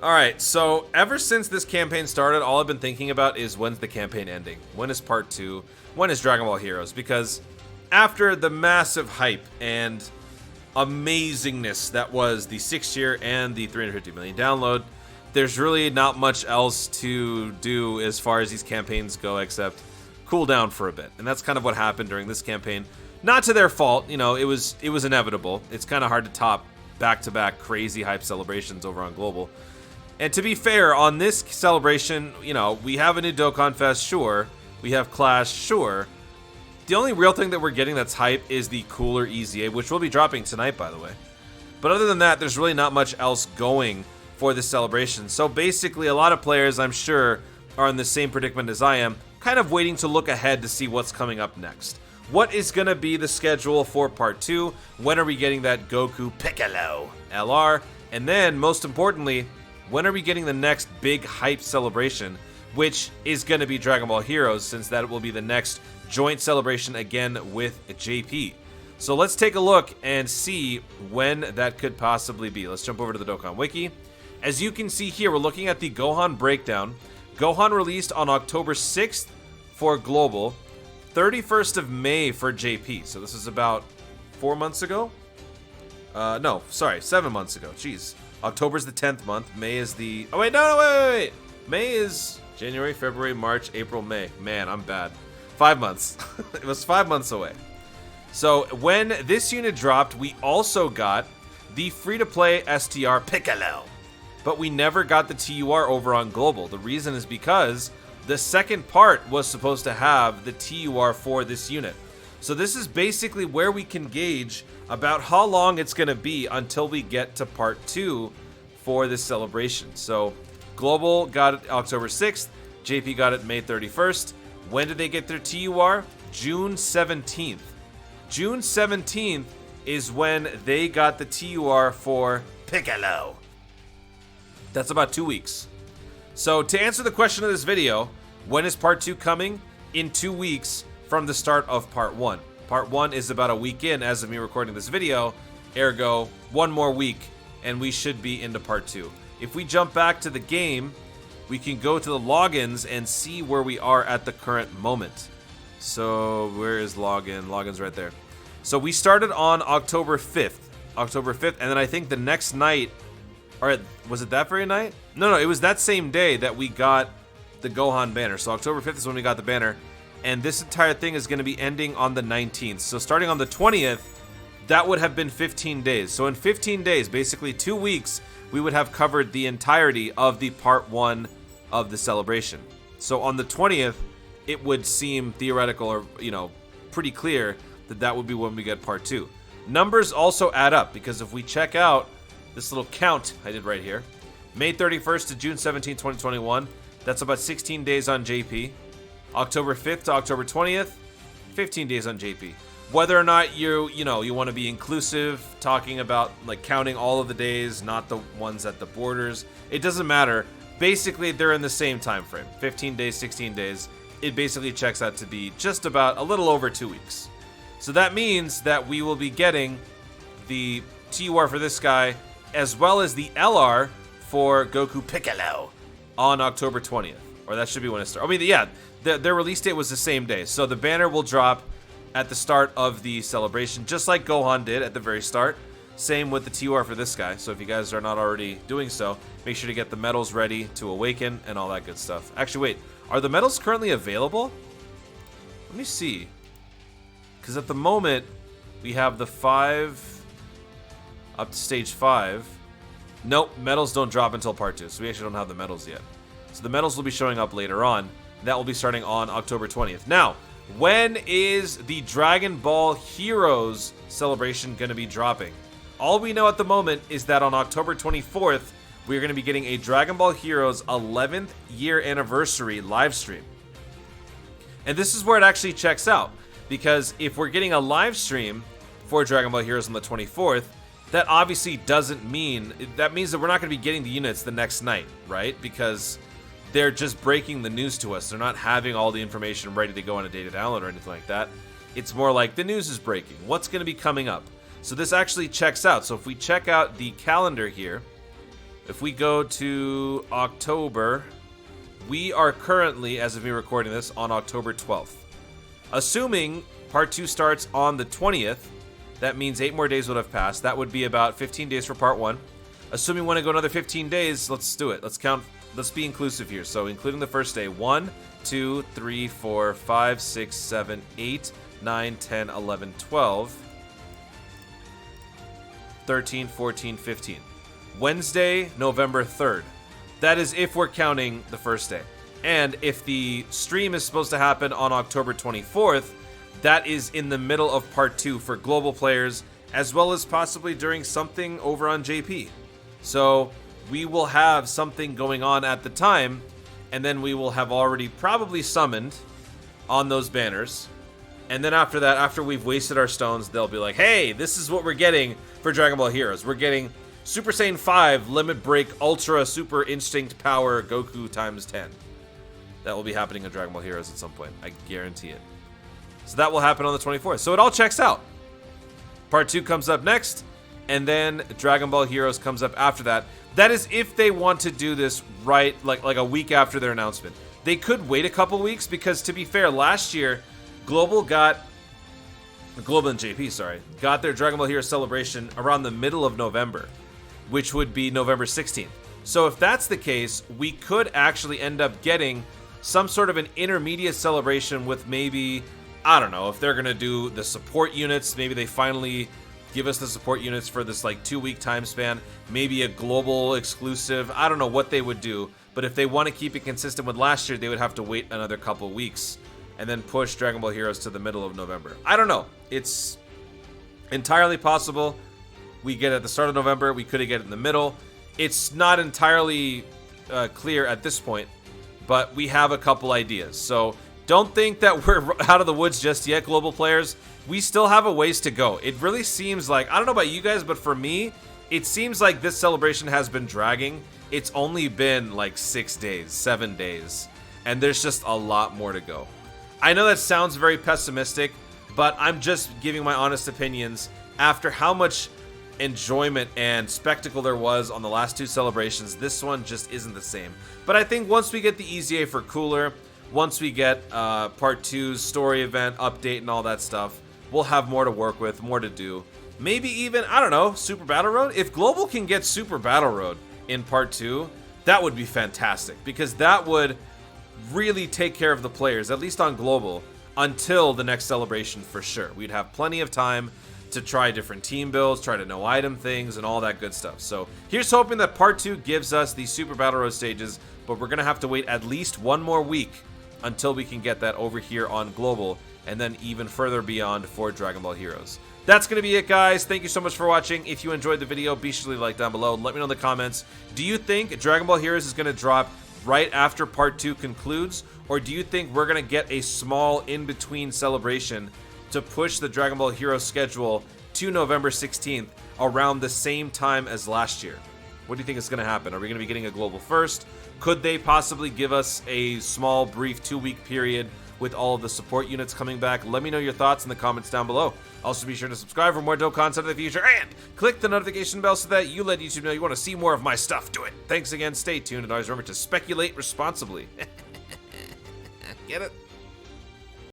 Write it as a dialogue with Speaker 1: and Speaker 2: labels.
Speaker 1: Alright, so ever since this campaign started, all I've been thinking about is when's the campaign ending? When is part 2? When is Dragon Ball Heroes? Because after the massive hype and amazingness that was the 6-year and the 350 million download, there's really not much else to do as far as these campaigns go except cool down for a bit. And that's kind of what happened during this campaign. Not to their fault, you know, it was inevitable. It's kind of hard to top back-to-back crazy hype celebrations over on Global. And to be fair, on this celebration, you know, we have a new Dokkan Fest, sure. We have Clash, sure. The only real thing that we're getting that's hype is the cooler EZA, which will be dropping tonight, by the way. But other than that, there's really not much else going for this celebration. So basically, a lot of players, I'm sure, are in the same predicament as I am, kind of waiting to look ahead to see what's coming up next. What is going to be the schedule for Part 2? When are we getting that Goku Piccolo LR? And then, most importantly, when are we getting the next big hype celebration, which is going to be Dragon Ball Heroes, since that will be the next joint celebration again with JP. So let's take a look and see when that could possibly be. Let's jump over to the Dokkan Wiki. As you can see here, we're looking at the Gohan breakdown. Gohan released on October 6th for Global, 31st of May for JP. So this is about 4 months ago? No, sorry, 7 months ago. Jeez. October's the 10th month. May is the... Oh, wait, no, wait. May is January, February, March, April, May. Man, I'm bad. 5 months. It was 5 months away. So when this unit dropped, we also got the free-to-play STR Piccolo. But we never got the TUR over on Global. The reason is because the second part was supposed to have the TUR for this unit. So this is basically where we can gauge about how long it's going to be until we get to part 2 for this celebration. So Global got it October 6th, JP got it May 31st. When did they get their TUR? June 17th. June 17th is when they got the TUR for Piccolo. That's about 2 weeks. So to answer the question of this video, when is part 2 coming? In 2 weeks from the start of part 1. Part 1 is about a week in as of me recording this video, ergo 1 more week and we should be into part 2. If we jump back to the game, we can go to the logins and see where we are at the current moment. So where is login? Login's right there. So we started on October 5th. October 5th, and then I think the next night, or was it that very night? No, it was that same day that we got the Gohan banner. So October 5th is when we got the banner. And this entire thing is going to be ending on the 19th. So starting on the 20th, that would have been 15 days. So in 15 days, basically 2 weeks, we would have covered the entirety of the part 1 of the celebration. So on the 20th, it would seem theoretical or, you know, pretty clear that that would be when we get part 2. Numbers also add up because if we check out this little count I did right here, May 31st to June 17, 2021, that's about 16 days on JP. October 5th to October 20th, 15 days on JP. Whether or not you want to be inclusive, talking about like counting all of the days, not the ones at the borders, it doesn't matter. Basically, they're in the same time frame. 15 days, 16 days. It basically checks out to be just about a little over 2 weeks. So that means that we will be getting the TUR for this guy as well as the LR for Goku Piccolo on October 20th. Or that should be when it starts. I mean, yeah, their release date was the same day. So the banner will drop at the start of the celebration, just like Gohan did at the very start. Same with the TUR for this guy. So if you guys are not already doing so, make sure to get the medals ready to awaken and all that good stuff. Actually, wait, are the medals currently available? Let me see. Because at the moment, we have the 5 up to stage 5. Nope, medals don't drop until part 2, so we actually don't have the medals yet. So the medals will be showing up later on. That will be starting on October 20th. Now, when is the Dragon Ball Heroes celebration going to be dropping? All we know at the moment is that on October 24th, we're going to be getting a Dragon Ball Heroes 11th year anniversary live stream. And this is where it actually checks out. Because if we're getting a live stream for Dragon Ball Heroes on the 24th, that obviously doesn't mean... That means that we're not going to be getting the units the next night, right? Because they're just breaking the news to us. They're not having all the information ready to go on a data download or anything like that. It's more like the news is breaking. What's going to be coming up? So this actually checks out. So if we check out the calendar here, If we go to October, we are currently, as of me recording this, on October 12th. Assuming Part 2 starts on the 20th, that means 8 more days would have passed. That would be about 15 days for Part 1. Assuming we want to go another 15 days, let's do it. Let's count. Let's be inclusive here. So including the first day, 1, 2, 3, 4, 5, 6, 7, 8, 9, 10, 11, 12, 13, 14, 15. Wednesday, November 3rd. That is if we're counting the first day. And if the stream is supposed to happen on October 24th, that is in the middle of Part 2 for global players, as well as possibly during something over on JP. So we will have something going on at the time, and then we will have already probably summoned on those banners. And then after that, after we've wasted our stones, they'll be like, hey, this is what we're getting for Dragon Ball Heroes. We're getting Super Saiyan 5 Limit Break Ultra Super Instinct Power Goku times 10. That will be happening in Dragon Ball Heroes at some point. I guarantee it. So that will happen on the 24th. So it all checks out. Part 2 comes up next, and then Dragon Ball Heroes comes up after that. That is if they want to do this right, like a week after their announcement. They could wait a couple weeks because, to be fair, last year, Global and JP, got their Dragon Ball Heroes celebration around the middle of November, which would be November 16th. So if that's the case, we could actually end up getting some sort of an intermediate celebration with maybe, I don't know, if they're going to do the support units, maybe they finally give us the support units for this like 2-week time span, maybe a global exclusive. I don't know what they would do, but if they want to keep it consistent with last year, they would have to wait another couple weeks and then push Dragon Ball Heroes to the middle of November. I don't know. It's entirely possible. We get it at the start of November. We could get it in the middle. It's not entirely clear at this point, but we have a couple ideas. So don't think that we're out of the woods just yet, global players. We still have a ways to go. It really seems like, I don't know about you guys, but for me, it seems like this celebration has been dragging. It's only been like 6 days, 7 days, and there's just a lot more to go. I know that sounds very pessimistic, but I'm just giving my honest opinions after how much enjoyment and spectacle there was on the last 2 celebrations. This one just isn't the same. But I think once we get the EZA for cooler, once we get Part 2's story event update and all that stuff, we'll have more to work with, more to do. Maybe even, I don't know, Super Battle Road? If Global can get Super Battle Road in Part 2, that would be fantastic, because that would really take care of the players, at least on Global, until the next celebration for sure. We'd have plenty of time to try different team builds, try to know item things, and all that good stuff. So here's hoping that Part 2 gives us these Super Battle Road stages, but we're going to have to wait at least 1 more week until we can get that over here on Global, and then even further beyond for Dragon Ball Heroes. That's going to be it, guys. Thank you so much for watching. If you enjoyed the video, be sure to leave a like down below. Let me know in the comments. Do you think Dragon Ball Heroes is going to drop right after Part 2 concludes, or do you think we're going to get a small in-between celebration to push the Dragon Ball Heroes schedule to November 16th around the same time as last year? What do you think is going to happen? Are we going to be getting a global first? Could they possibly give us a small, brief 2-week period with all of the support units coming back? Let me know your thoughts in the comments down below. Also, be sure to subscribe for more dope content in the future, and click the notification bell so that you let YouTube know you want to see more of my stuff. Do it. Thanks again. Stay tuned, and always remember to speculate responsibly. Get it?